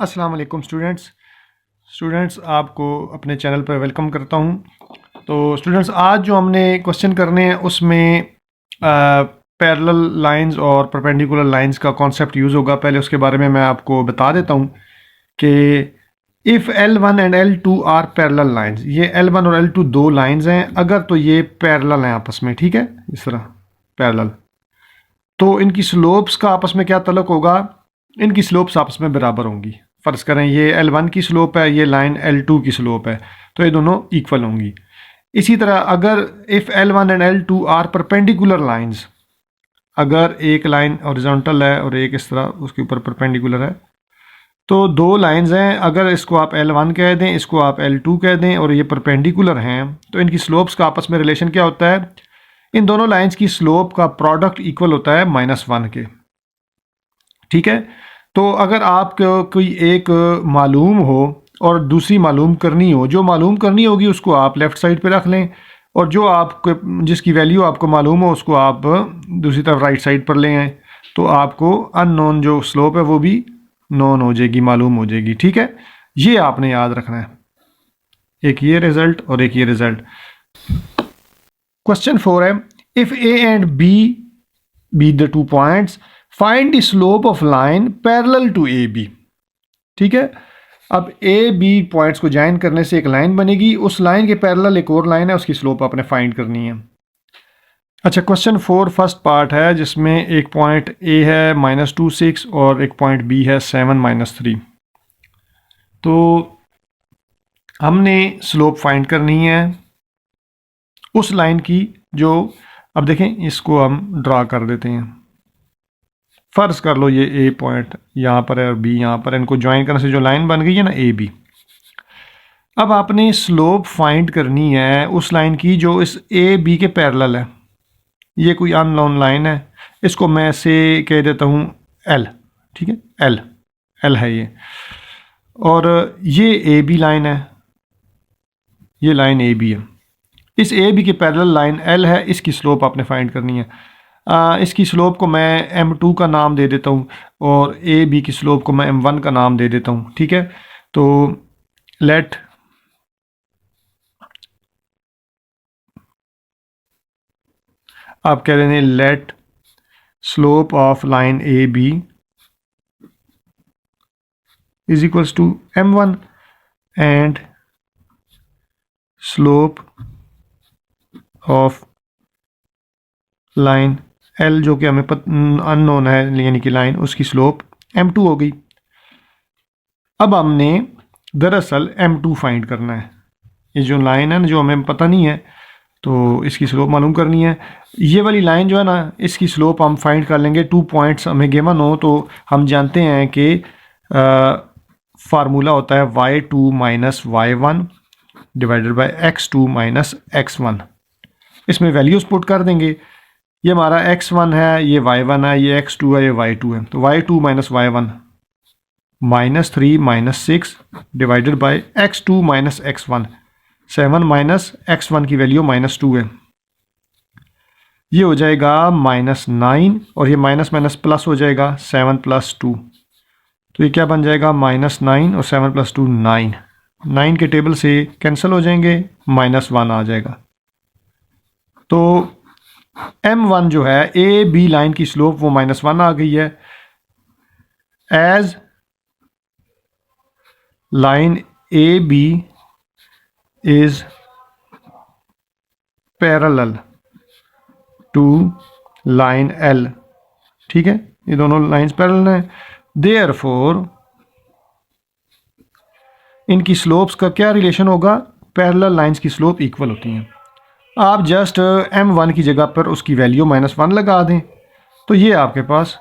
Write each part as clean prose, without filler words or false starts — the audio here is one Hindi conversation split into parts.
अस्सलाम वालेकुम स्टूडेंट्स आपको अपने चैनल पर वेलकम करता हूं। तो स्टूडेंट्स आज जो हमने क्वेश्चन करने हैं उसमें पैरेलल लाइंस और परपेंडिकुलर लाइंस का कॉन्सेप्ट यूज़ होगा। पहले उसके बारे में मैं आपको बता देता हूं कि if L1 and L2 are parallel lines, ये L1 और L2 दो लाइंस हैं अगर तो ये पैरेलल हैं आपस में, ठीक है, इस तरह पैरेलल, तो इनकी स्लोप्स का आपस में क्या तल्लुक होगा, इनकी स्लोप्स आपस में बराबर होंगी। फ़र्ज़ करें ये L1 की स्लोप है, ये लाइन L2 की स्लोप है, तो ये दोनों इक्वल होंगी। इसी तरह अगर if L1 and L2 are perpendicular lines, अगर एक लाइन हॉरिजॉन्टल है और एक इस तरह उसके ऊपर परपेंडिकुलर है, तो दो लाइंस हैं, अगर इसको आप L1 कह दें, इसको आप L2 कह दें और ये परपेंडिकुलर हैं, तो इनकी स्लोप्स का आपस में रिलेशन क्या होता है, इन दोनों लाइंस की स्लोप का प्रोडक्ट इक्वल होता है -1 के, ठीक है। तो अगर आपको कोई एक मालूम हो और दूसरी मालूम करनी हो, जो मालूम करनी होगी उसको आप लेफ़्ट साइड पे रख लें और जो आपको जिसकी वैल्यू आपको मालूम हो उसको आप दूसरी तरफ राइट साइड पर ले आएँ, तो आपको अननोन जो स्लोप है वो भी नोन हो जाएगी, मालूम हो जाएगी, ठीक है। ये आपने याद रखना है, एक ये रिजल्ट और एक ये रिजल्ट। क्वेश्चन 4 है, if A and B be the 2 points, find the slope of line parallel to A B, ठीक है। अब ए बी पॉइंट्स को ज्वाइन करने से एक लाइन बनेगी, उस लाइन के पैरेलल एक और लाइन है, उसकी स्लोप आपने फाइंड करनी है। अच्छा, क्वेश्चन 4 फर्स्ट पार्ट है जिसमें एक पॉइंट ए है -2 6 और एक पॉइंट बी है 7 -3। तो हमने स्लोप फाइंड करनी है उस लाइन की जो, अब देखें इसको हम ड्रा कर देते हैं। फ़र्ज़ कर लो ये ए पॉइंट यहाँ पर है और बी यहाँ पर है, इनको ज्वाइन करने से जो लाइन बन गई है ना ए बी। अब आपने स्लोप फाइंड करनी है उस लाइन की जो इस ए बी के पैरेलल है। ये कोई अननोन लाइन है, इसको मैं से कह देता हूँ एल, ठीक है, एल एल है ये, और ये ए बी लाइन है, ये लाइन ए बी है, इस ए बी के पैरेलल लाइन एल है, इसकी स्लोप आपने फाइंड करनी है। इसकी स्लोप को मैं m2 का नाम दे देता हूँ और ए बी की स्लोप को मैं m1 का नाम दे देता हूँ, ठीक है। तो लेट आप कह रहे हैं let slope of line A B is equals to m1 and slope of line L जो कि हमें अननोन है, यानी कि लाइन, उसकी स्लोप m2 हो गई। अब हमने दरअसल m2 फाइंड करना है, ये जो लाइन है ना जो हमें पता नहीं है, तो इसकी स्लोप मालूम करनी है। ये वाली लाइन जो है ना इसकी स्लोप हम फाइंड कर लेंगे, 2 पॉइंट्स हमें गिवन हो तो हम जानते हैं कि फार्मूला होता है y2 - y1 divided by x2 - x1। इसमें वैल्यूज़ पुट कर देंगे, ये हमारा x1 है, ये y1 है, ये x2 है, ये y2 है, तो y2 - y1 -3 - 6 divided by x2 - x1, 7 - x1 की वैल्यू -2 है, ये हो जाएगा -9 और ये माइनस माइनस प्लस हो जाएगा 7 + 2, तो ये क्या बन जाएगा -9 और 7 + 2 9, 9 के टेबल से कैंसिल हो जाएंगे, -1 आ जाएगा। तो m1 जो है ए बी लाइन की स्लोप वो -1 आ गई है, as line A B is parallel to line L, ठीक है, ये दोनों लाइंस पैरेलल हैं, देयरफॉर इनकी स्लोप्स का क्या रिलेशन होगा, पैरेलल लाइंस की स्लोप इक्वल होती हैं। आप जस्ट m1 की जगह पर उसकी वैल्यू -1 लगा दें, तो ये आपके पास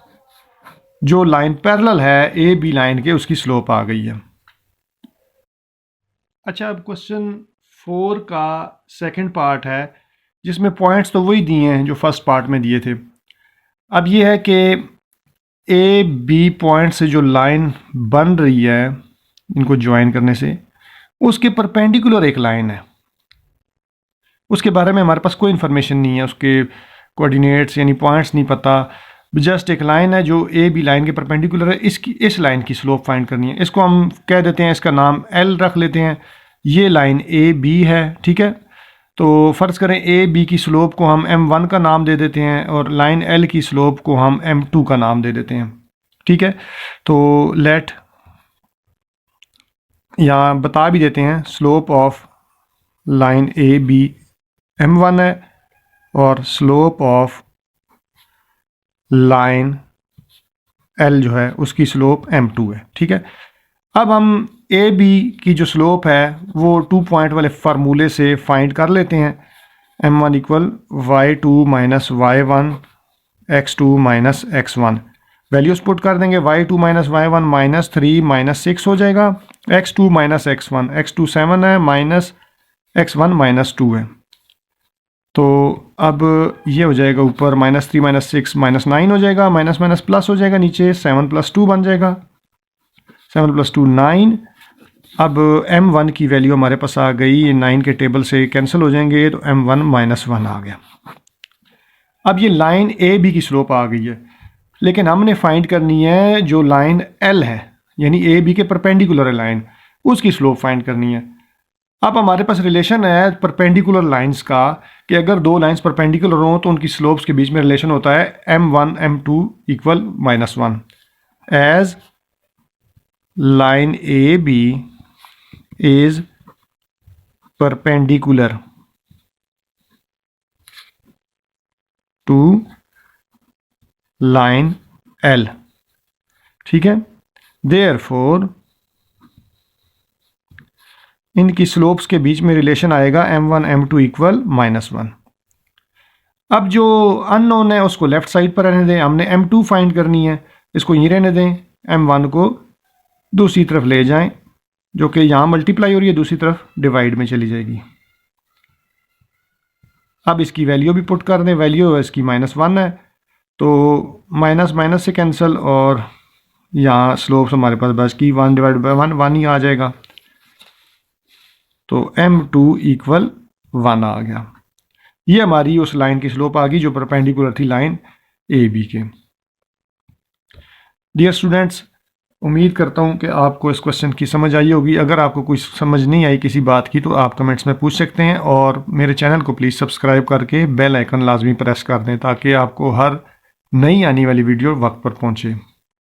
जो लाइन पैरेलल है ए बी लाइन के उसकी स्लोप आ गई है। अच्छा, अब क्वेश्चन 4 का सेकंड पार्ट है जिसमें पॉइंट्स तो वही दिए हैं जो फर्स्ट पार्ट में दिए थे। अब ये है कि ए बी पॉइंट से जो लाइन बन रही है इनको ज्वाइन करने से, उसके परपेंडिकुलर एक लाइन है, उसके बारे में हमारे पास कोई इन्फॉर्मेशन नहीं है, उसके कोऑर्डिनेट्स यानी पॉइंट्स नहीं पता, जस्ट एक लाइन है जो ए बी लाइन के परपेंडिकुलर है, इसकी इस लाइन की स्लोप फाइंड करनी है। इसको हम कह देते हैं, इसका नाम एल रख लेते हैं। ये लाइन ए बी है, ठीक है। तो फ़र्ज़ करें ए बी की स्लोप को हम m1 का नाम दे देते हैं और लाइन एल की स्लोप को हम m2 का नाम दे देते हैं, ठीक है। तो लेट, यहाँ बता भी देते हैं, slope of line A B m1 है और स्लोप ऑफ लाइन एल जो है उसकी स्लोप m2 है, ठीक है। अब हम ए बी की जो स्लोप है वो 2 पॉइंट वाले फार्मूले से फाइंड कर लेते हैं। m1 equal y2 minus y1 x2 minus x1, values put कर देंगे। y2 minus y1 minus 3 minus 6 हो जाएगा, x2 माइनस x1, x2 7 है, माइनस x1 माइनस 2 है। तो अब ये हो जाएगा ऊपर माइनस 3 माइनस 6 माइनस 9 हो जाएगा, माइनस माइनस प्लस हो जाएगा, नीचे 7 प्लस 2 बन जाएगा, 7 प्लस 2 9। अब m1 की वैल्यू हमारे पास आ गई, ये 9 के टेबल से कैंसिल हो जाएंगे, तो m1 माइनस 1 आ गया। अब ये लाइन ए बी की स्लोप आ गई है, लेकिन हमने फाइंड करनी है जो लाइन एल है, यानी ए बी के परपेंडिकुलर है लाइन, उसकी स्लोप फाइंड करनी है। अब हमारे पास रिलेशन है परपेंडिकुलर लाइंस का कि अगर दो लाइंस परपेंडिकुलर हों तो उनकी स्लोप्स के बीच में रिलेशन होता है m1 m2 equal -1। As line A B is perpendicular to line L, ठीक है। देयरफॉर इनकी स्लोप्स के बीच में रिलेशन आएगा m1 m2 इक्वल -1। अब जो अननोन है उसको लेफ्ट साइड पर रहने दें, हमने m2 फाइंड करनी है, इसको यहीं रहने दें, m1 को दूसरी तरफ ले जाएं, जो कि यहाँ मल्टीप्लाई हो रही है, दूसरी तरफ डिवाइड में चली जाएगी। अब इसकी वैल्यू भी पुट कर दें, वैल्यू है इसकी -1 है, तो माइनस माइनस से कैंसिल और यहाँ स्लोप्स हमारे पास बस की 1 डिवाइड बाई 1 ही आ जाएगा, तो m2 इक्वल 1 आ गया। ये हमारी उस लाइन की स्लोप आ गई जो परपेंडिकुलर थी लाइन ए बी के। डियर स्टूडेंट्स, उम्मीद करता हूँ कि आपको इस क्वेश्चन की समझ आई होगी। अगर आपको कोई समझ नहीं आई किसी बात की तो आप कमेंट्स में पूछ सकते हैं, और मेरे चैनल को प्लीज़ सब्सक्राइब करके बेल आइकन लाजमी प्रेस कर दें ताकि आपको हर नई आने वाली वीडियो वक्त पर पहुँचे।